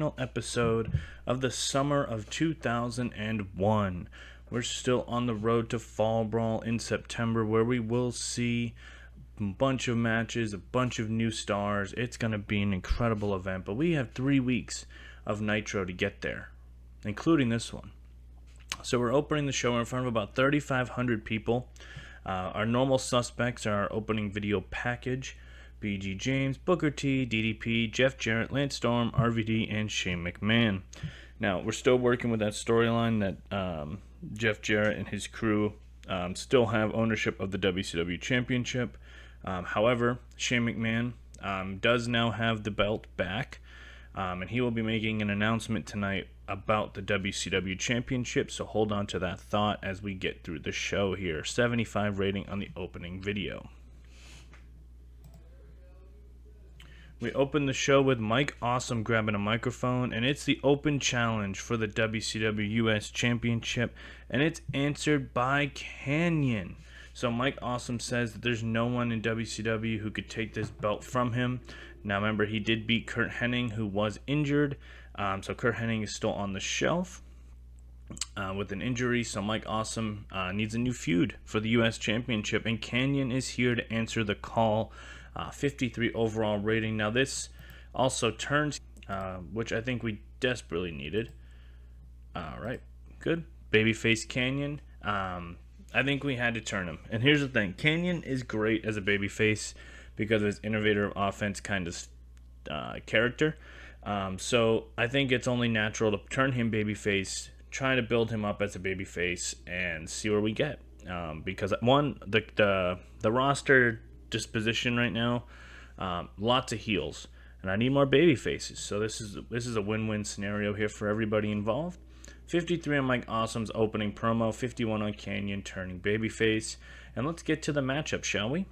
Episode of the summer of 2001. We're still on the road to Fall Brawl in September, where we will see a bunch of matches, a bunch of new stars. It's going to be an incredible event, but we have 3 weeks of Nitro to get there, including this one. So we're opening the show in front of about 3,500 people. Our normal suspects are our opening video package: BG James, Booker T, DDP, Jeff Jarrett, Lance Storm, RVD, and Shane McMahon. Now, we're still working with that storyline that Jeff Jarrett and his crew still have ownership of the WCW Championship. However, Shane McMahon does now have the belt back, and he will be making an announcement tonight about the WCW Championship, so hold on to that thought as we get through the show here. 75 rating on the opening video. We open the show with Mike Awesome grabbing a microphone, and it's the open challenge for the WCW US Championship, and it's answered by Kanyon. So Mike Awesome says that there's no one in WCW who could take this belt from him. Now remember, he did beat Curt Hennig, who was injured, so Curt Hennig is still on the shelf with an injury, so Mike Awesome needs a new feud for the US Championship, and Kanyon is here to answer the call. 53 overall rating. Now this also turns, which I think we desperately needed. Alright, good. Babyface Kanyon. I think we had to turn him. And here's the thing. Kanyon is great as a babyface because of his innovator of offense kind of character. So I think it's only natural to turn him babyface, try to build him up as a babyface, and see where we get. Because one, the roster disposition right now, lots of heels, and I need more baby faces, so this is a win-win scenario here for everybody involved. 53 on Mike Awesome's opening promo, 51 on Kanyon turning babyface, and let's get to the matchup, shall we?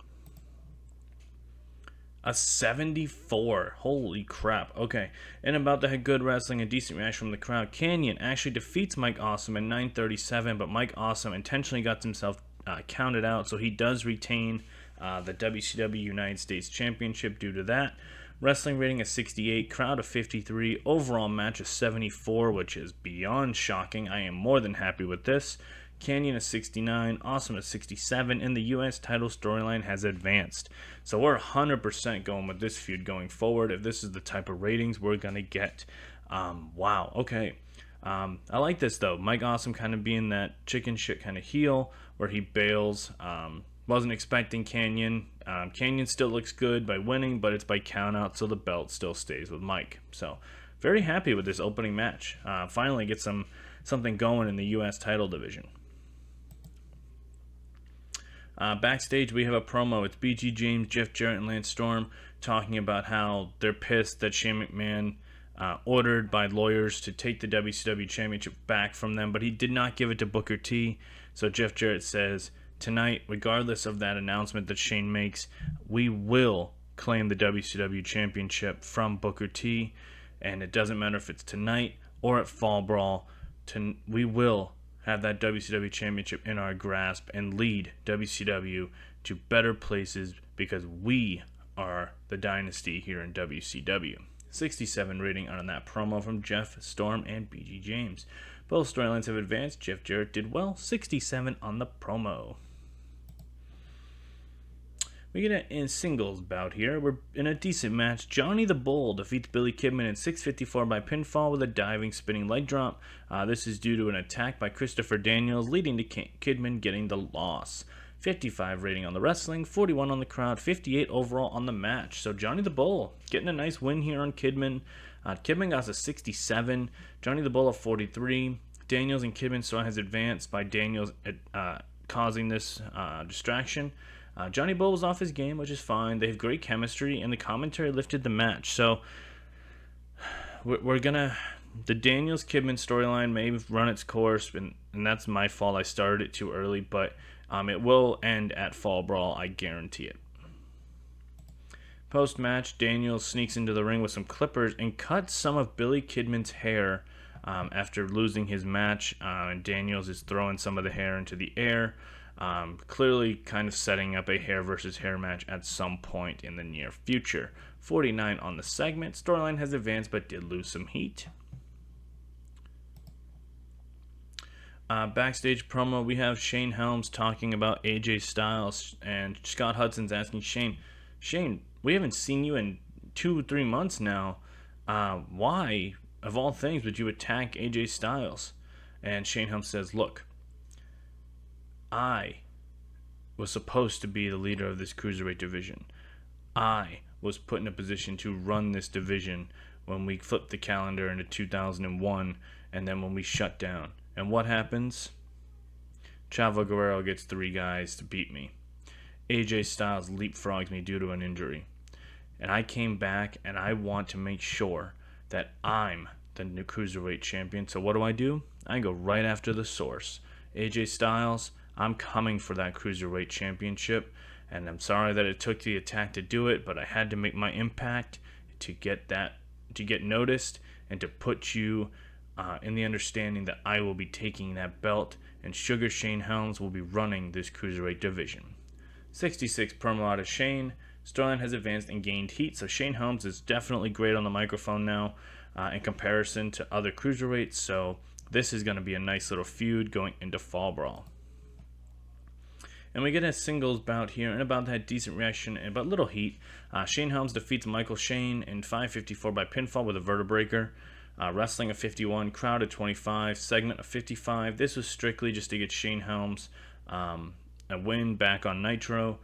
A 74. Holy crap. Okay, and about the good wrestling, a decent reaction from the crowd. Kanyon actually defeats Mike Awesome in 9:37, but Mike Awesome intentionally got himself counted out, so he does retain the WCW United States Championship due to that. Wrestling rating of 68, crowd of 53, overall match of 74, which is beyond shocking. I am more than happy with this. Kanyon is 69, Awesome is 67, and the US title storyline has advanced. So we're 100% going with this feud going forward. If this is the type of ratings we're going to get. Wow, okay. I like this though. Mike Awesome kind of being that chicken shit kind of heel where he bails. Wasn't expecting Kanyon. Kanyon still looks good by winning, but it's by countout, so the belt still stays with Mike. So very happy with this opening match. Finally get something going in the U.S. title division. Backstage, we have a promo. It's BG James, Jeff Jarrett, and Lance Storm talking about how they're pissed that Shane McMahon ordered by lawyers to take the WCW Championship back from them, but he did not give it to Booker T. So Jeff Jarrett says, tonight, regardless of that announcement that Shane makes, we will claim the WCW Championship from Booker T. And it doesn't matter if it's tonight or at Fall Brawl. We will have that WCW Championship in our grasp and lead WCW to better places because we are the dynasty here in WCW. 67 rating on that promo from Jeff, Storm, and BG James. Both storylines have advanced. Jeff Jarrett did well. 67 on the promo. We get a singles bout here. We're in a decent match. Johnny the Bull defeats Billy Kidman in 6:54 by pinfall with a diving spinning leg drop. This is due to an attack by Christopher Daniels, leading to Kidman getting the loss. 55 rating on the wrestling, 41 on the crowd, 58 overall on the match. So Johnny the Bull getting a nice win here on Kidman. Kidman got a 67, Johnny the Bull a 43. Daniels and Kidman still has advanced by Daniels causing this distraction. Johnny Bull was off his game, which is fine. They have great chemistry, and the commentary lifted the match. So we're gonna, the Daniels Kidman storyline may run its course, and that's my fault. I started it too early, but it will end at Fall Brawl. I guarantee it. Post-match, Daniels sneaks into the ring with some clippers and cuts some of Billy Kidman's hair after losing his match. And Daniels is throwing some of the hair into the air. Clearly kind of setting up a hair versus hair match at some point in the near future. 49 on the segment. Storyline has advanced but did lose some heat. Backstage promo, we have Shane Helms talking about AJ Styles, and Scott Hudson's asking Shane, we haven't seen you in 2-3 months now. Why, of all things, would you attack AJ Styles? And Shane Helms says, look, I was supposed to be the leader of this cruiserweight division. I was put in a position to run this division when we flipped the calendar into 2001, and then when we shut down. And what happens? Chavo Guerrero gets 3 guys to beat me. AJ Styles leapfrogs me due to an injury. And I came back, and I want to make sure that I'm the new cruiserweight champion. So what do? I go right after the source. AJ Styles, I'm coming for that cruiserweight championship. And I'm sorry that it took the attack to do it, but I had to make my impact to get noticed, and to put you in the understanding that I will be taking that belt, and Sugar Shane Helms will be running this cruiserweight division. 66 promo out of Shane. Storyline has advanced and gained heat, so Shane Helms is definitely great on the microphone now in comparison to other cruiserweights, so this is going to be a nice little feud going into Fall Brawl. And we get a singles bout here, and about that decent reaction and about little heat. Shane Helms defeats Michael Shane in 5:54 by pinfall with a vertebreaker. Wrestling of 51, crowd of 25, segment of 55. This was strictly just to get Shane Helms a win back on Nitro.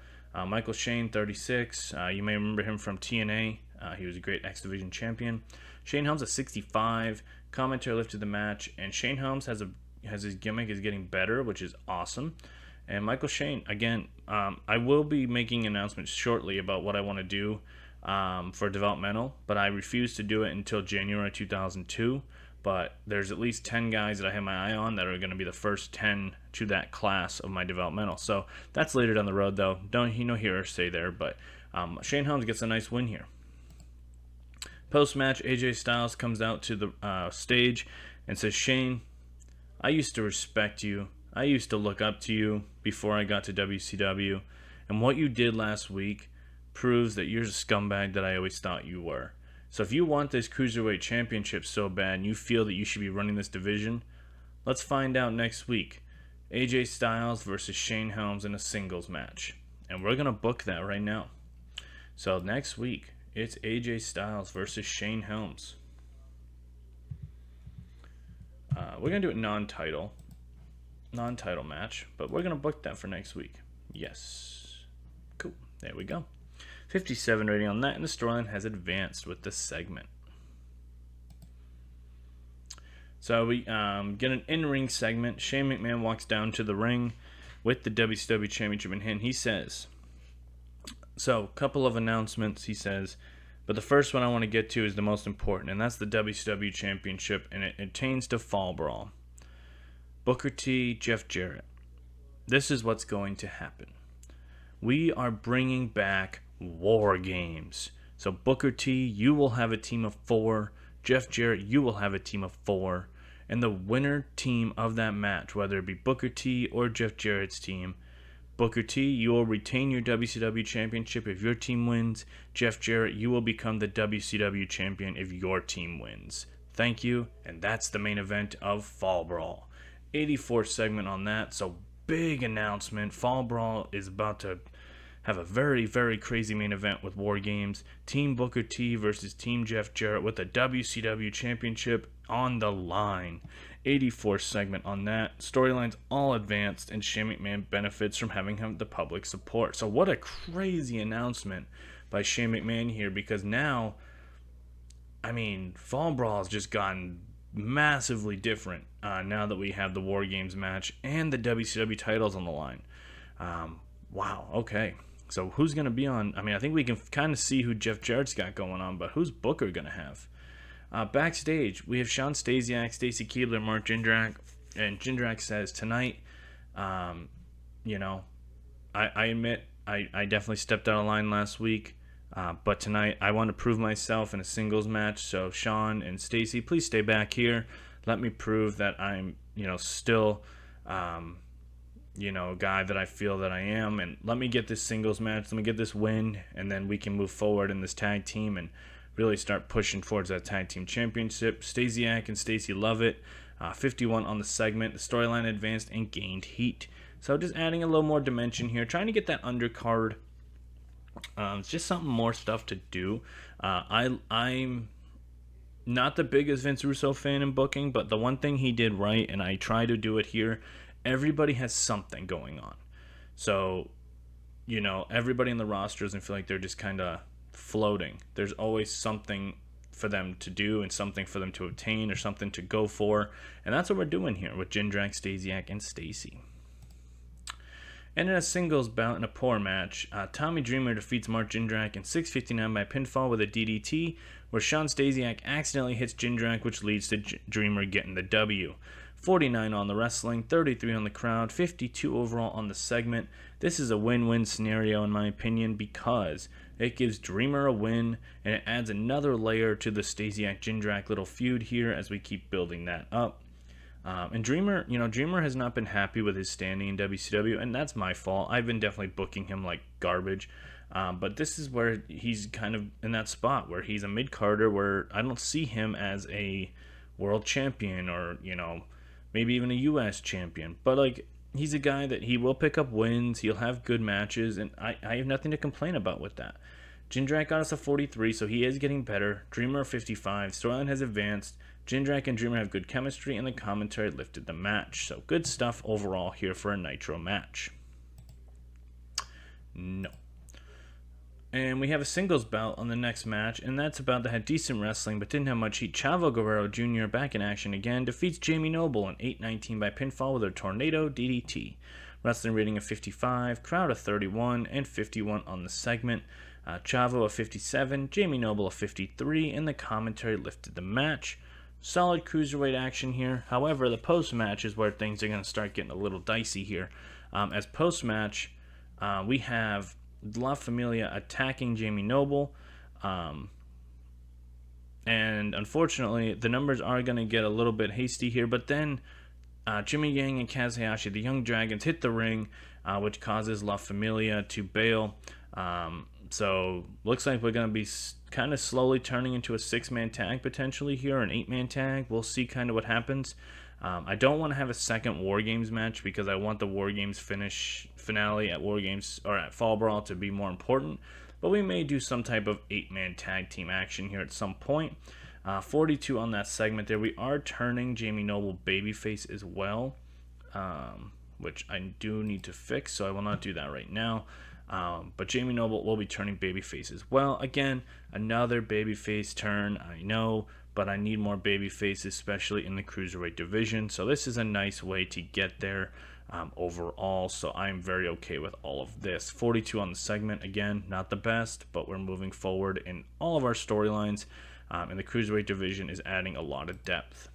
Michael Shane, 36. You may remember him from TNA. He was a great X Division champion. Shane Helms at 65. Commentary lifted the match, and Shane Helms has his gimmick is getting better, which is awesome. And Michael Shane, again, I will be making announcements shortly about what I want to do for developmental, but I refuse to do it until January 2002. But there's at least 10 guys that I have my eye on that are going to be the first 10 to that class of my developmental. So that's later down the road, though. Don't hear or say there, but Shane Helms gets a nice win here. Post-match, AJ Styles comes out to the stage and says, Shane, I used to respect you. I used to look up to you before I got to WCW. And what you did last week proves that you're a scumbag that I always thought you were. So if you want this Cruiserweight Championship so bad and you feel that you should be running this division, let's find out next week. AJ Styles versus Shane Helms in a singles match. And we're going to book that right now. So next week, it's AJ Styles versus Shane Helms. We're going to do it non-title match, but we're going to book that for next week. Yes. Cool. There we go. 57 rating on that, and the storyline has advanced with this segment. So we get an in-ring segment. Shane McMahon walks down to the ring with the WCW Championship in hand. He says, so, a couple of announcements, he says, but the first one I want to get to is the most important, and that's the WCW Championship, and it pertains to Fall Brawl. Booker T, Jeff Jarrett. This is what's going to happen. We are bringing back War Games. So Booker T, you will have a team of 4. Jeff Jarrett, you will have a team of 4. And the winner team of that match, whether it be Booker T or Jeff Jarrett's team, Booker T, you will retain your WCW championship if your team wins. Jeff Jarrett, you will become the WCW champion if your team wins. Thank you, and that's the main event of Fall Brawl. 84 segment on that, so big announcement. Fall Brawl is about to have a very, very crazy main event with War Games. Team Booker T versus Team Jeff Jarrett with the WCW championship on the line. 84 segment on that. Storylines all advanced, and Shane McMahon benefits from having the public support. So what a crazy announcement by Shane McMahon here, because now, I mean, Fall Brawl has just gotten massively different now that we have the War Games match and the WCW titles on the line. Wow, okay. So who's going to be on? I mean, I think we can kind of see who Jeff Jarrett's got going on, but who's Booker going to have? Backstage, we have Sean Stasiak, Stacy Keibler, Mark Jindrak, and Jindrak says, tonight, you know, I admit I definitely stepped out of line last week, but tonight I want to prove myself in a singles match, so Sean and Stacy, please stay back here. Let me prove that I'm, you know, still guy that I feel that I am, and let me get this singles match, let me get this win, and then we can move forward in this tag team and really start pushing towards that tag team championship. Stasiak and Stacy love it. 51 on the segment. The storyline advanced and gained heat. So just adding a little more dimension here, trying to get that undercard. It's just something more stuff to do. I'm not the biggest Vince Russo fan in booking, but the one thing he did right, and I try to do it here, everybody has something going on. So, everybody in the roster doesn't feel like they're just kind of floating. There's always something for them to do and something for them to obtain or something to go for. And that's what we're doing here with Jindrak, Stasiak, and Stacy. And in a singles bout in a poor match, Tommy Dreamer defeats Mark Jindrak in 6:59 by pinfall with a DDT, where Sean Stasiak accidentally hits Jindrak, which leads to Dreamer getting the W. 49 on the wrestling, 33 on the crowd, 52 overall on the segment. This is a win-win scenario in my opinion because it gives Dreamer a win and it adds another layer to the Stasiak-Jindrak little feud here as we keep building that up. And Dreamer, Dreamer has not been happy with his standing in WCW, and that's my fault. I've been definitely booking him like garbage. But this is where he's kind of in that spot where he's a mid-carder where I don't see him as a world champion or, maybe even a U.S. champion. But, he's a guy that he will pick up wins, he'll have good matches, and I have nothing to complain about with that. Jindrak got us a 43, so he is getting better. Dreamer 55. Storyline has advanced. Jindrak and Dreamer have good chemistry, and the commentary lifted the match. So good stuff overall here for a Nitro match. No. And we have a singles bout on the next match, and that's about that had decent wrestling but didn't have much heat. Chavo Guerrero Jr. back in action again, defeats Jamie Noble in 8:19 by pinfall with a tornado DDT. Wrestling rating of 55, crowd of 31, and 51 on the segment. Chavo a 57, Jamie Noble a 53, and the commentary lifted the match. Solid cruiserweight action here. However, the post-match is where things are going to start getting a little dicey here. As post-match, we have La Familia attacking Jamie Noble. And unfortunately, the numbers are going to get a little bit hasty here. But then Jimmy Yang and Kaz Hayashi, the Young Dragons, hit the ring, which causes La Familia to bail. So looks like we're going to be kind of slowly turning into a 6-man tag potentially here, an 8-man tag. We'll see kind of what happens. I don't want to have a second War Games match because I want the War Games finale at War Games or at Fall Brawl to be more important. But we may do some type of 8-man tag team action here at some point. 42 on that segment there. We are turning Jamie Noble babyface as well, which I do need to fix, so I will not do that right now. But Jamie Noble will be turning babyface as well. Again, another babyface turn, I know, but I need more babyface, especially in the Cruiserweight division. So this is a nice way to get there overall. So I'm very okay with all of this. 42 on the segment, again, not the best, but we're moving forward in all of our storylines. And the Cruiserweight division is adding a lot of depth.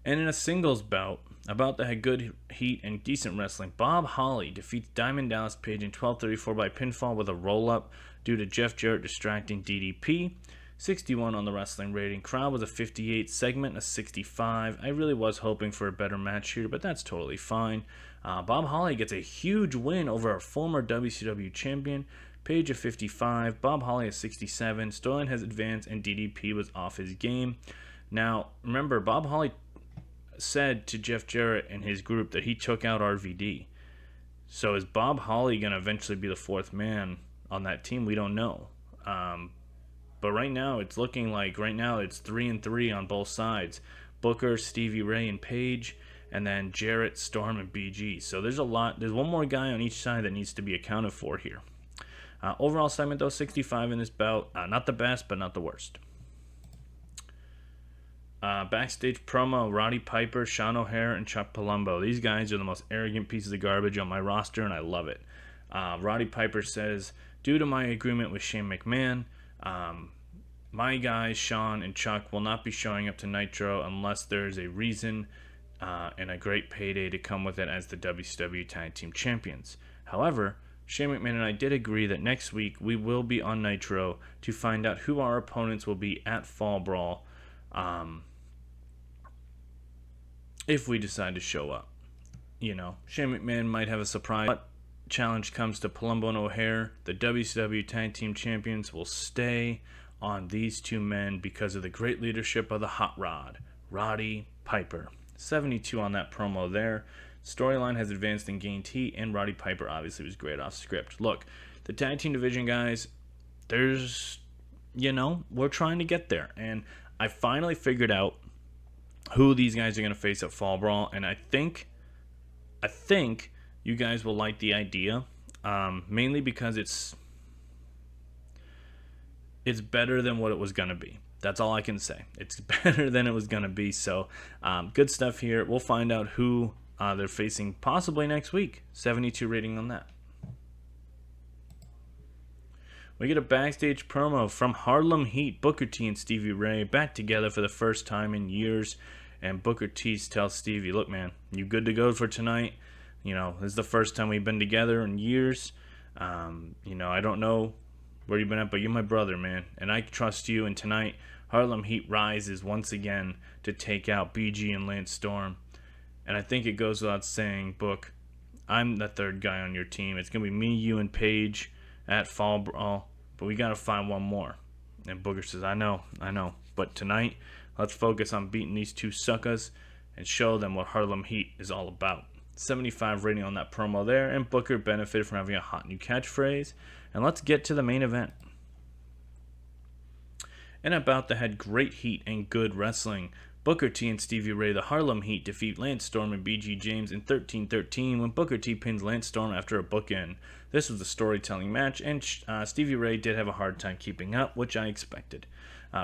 And in a singles bout, about that had good heat and decent wrestling, Bob Holly defeats Diamond Dallas Page in 12:34 by pinfall with a roll-up due to Jeff Jarrett distracting DDP. 61 on the wrestling rating. Crowd was a 58, segment a 65. I really was hoping for a better match here, but that's totally fine. Bob Holly gets a huge win over a former WCW champion. Page a 55, Bob Holly a 67. Storyline has advanced, and DDP was off his game. Now, remember, Bob Holly said to Jeff Jarrett and his group that he took out RVD. So is Bob Holly going to eventually be the fourth man on that team? We don't know. But right now, it's looking like it's 3-3 on both sides. Booker, Stevie Ray, and Page, and then Jarrett, Storm, and BG. So there's a lot. There's one more guy on each side that needs to be accounted for here. Overall segment, though, 65 in this bout. Not the best, but not the worst. Backstage promo, Roddy Piper, Sean O'Hare, and Chuck Palumbo. These guys are the most arrogant pieces of garbage on my roster, and I love it. Roddy Piper says, due to my agreement with Shane McMahon, my guys, Sean and Chuck, will not be showing up to Nitro unless there's a reason and a great payday to come with it as the WCW Tag Team Champions. However, Shane McMahon and I did agree that next week we will be on Nitro to find out who our opponents will be at Fall Brawl if we decide to show up. Shane McMahon might have a surprise. But challenge comes to Palumbo and O'Hare. The WCW Tag Team Champions will stay on these two men because of the great leadership of the Hot Rod, Roddy Piper. 72 on that promo there. Storyline has advanced and gained heat, and Roddy Piper obviously was great off script. Look, the tag team division, guys, we're trying to get there. And I finally figured out who these guys are going to face at Fall Brawl, and I think you guys will like the idea, mainly because it's better than what it was going to be. That's all I can say. It's better than it was going to be. So, good stuff here. We'll find out who they're facing possibly next week. 72 rating on that. We get a backstage promo from Harlem Heat. Booker T and Stevie Ray back together for the first time in years. And Booker T tells Stevie, look, man, you good to go for tonight? This is the first time we've been together in years. I don't know where you've been at, but you're my brother, man. And I trust you. And tonight, Harlem Heat rises once again to take out BG and Lance Storm. And I think it goes without saying, Book, I'm the third guy on your team. It's going to be me, you, and Paige at Fall Brawl, but we got to find one more. And Booker says, I know. But tonight, let's focus on beating these two suckers and show them what Harlem Heat is all about. 75 rating on that promo there, and Booker benefited from having a hot new catchphrase. And let's get to the main event. And about the head, great heat and good wrestling. Booker T and Stevie Ray, the Harlem Heat, defeat Lance Storm and BG James in 13-13 when Booker T pins Lance Storm after a bookend. This was a storytelling match, and Stevie Ray did have a hard time keeping up, which I expected.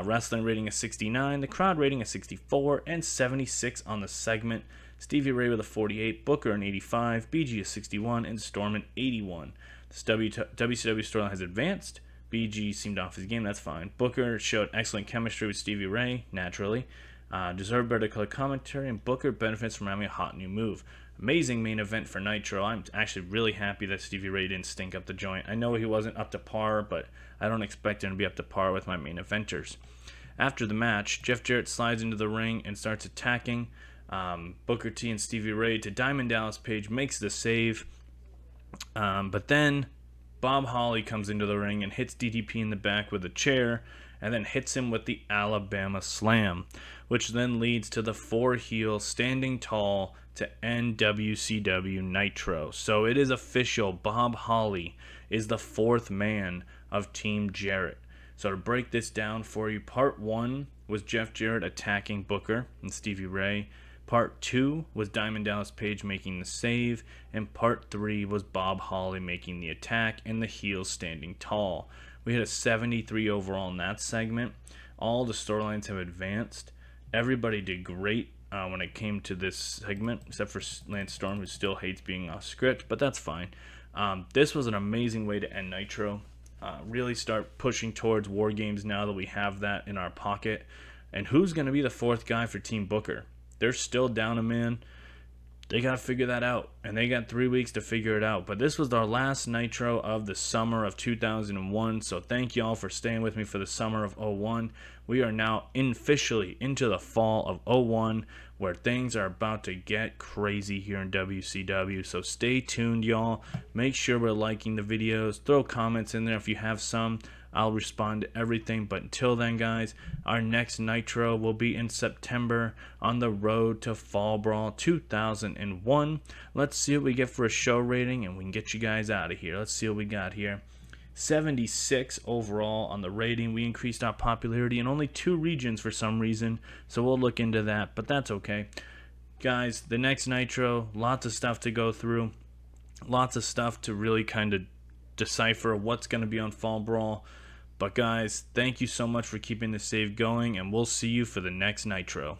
Wrestling rating is 69, the crowd rating is 64, and 76 on the segment. Stevie Ray with a 48, Booker an 85, BG a 61, and Storm an 81. This WCW storyline has advanced. BG seemed off his game, that's fine. Booker showed excellent chemistry with Stevie Ray, naturally. Deserved better color commentary, and Booker benefits from having a hot new move. Amazing main event for Nitro. I'm actually really happy that Stevie Ray didn't stink up the joint. I know he wasn't up to par, but I don't expect him to be up to par with my main eventers. After the match, Jeff Jarrett slides into the ring and starts attacking Booker T and Stevie Ray to Diamond Dallas Page, makes the save. But then Bob Holly comes into the ring and hits DDP in the back with a chair, and then hits him with the Alabama Slam, which then leads to the 4 heel standing tall to end WCW Nitro. So it is official. Bob Holly is the 4th man of Team Jarrett. So to break this down for you, part 1 was Jeff Jarrett attacking Booker and Stevie Ray. Part 2 was Diamond Dallas Page making the save. And part 3 was Bob Holly making the attack and the heels standing tall. We had a 73 overall in that segment. All the storylines have advanced. Everybody did great when it came to this segment, except for Lance Storm, who still hates being off script, but that's fine. This was an amazing way to end Nitro. Really start pushing towards War Games now that we have that in our pocket. And who's going to be the 4th guy for Team Booker? They're still down a man. They got to figure that out, and they got 3 weeks to figure it out. But this was our last Nitro of the summer of 2001, so thank y'all for staying with me for the summer of 01. We are now officially into the fall of 01, where things are about to get crazy here in WCW. So stay tuned, y'all. Make sure we're liking the videos. Throw comments in there if you have some. I'll respond to everything. But until then, guys, our next Nitro will be in September on the road to Fall Brawl 2001. Let's see what we get for a show rating, and we can get you guys out of here. Let's see what we got here. 76 overall on the rating. We increased our popularity in only 2 regions for some reason, so we'll look into that, but that's okay. Guys, the next Nitro, lots of stuff to go through. Lots of stuff to really kind of decipher what's going to be on Fall Brawl. But guys, thank you so much for keeping the save going, and we'll see you for the next Nitro.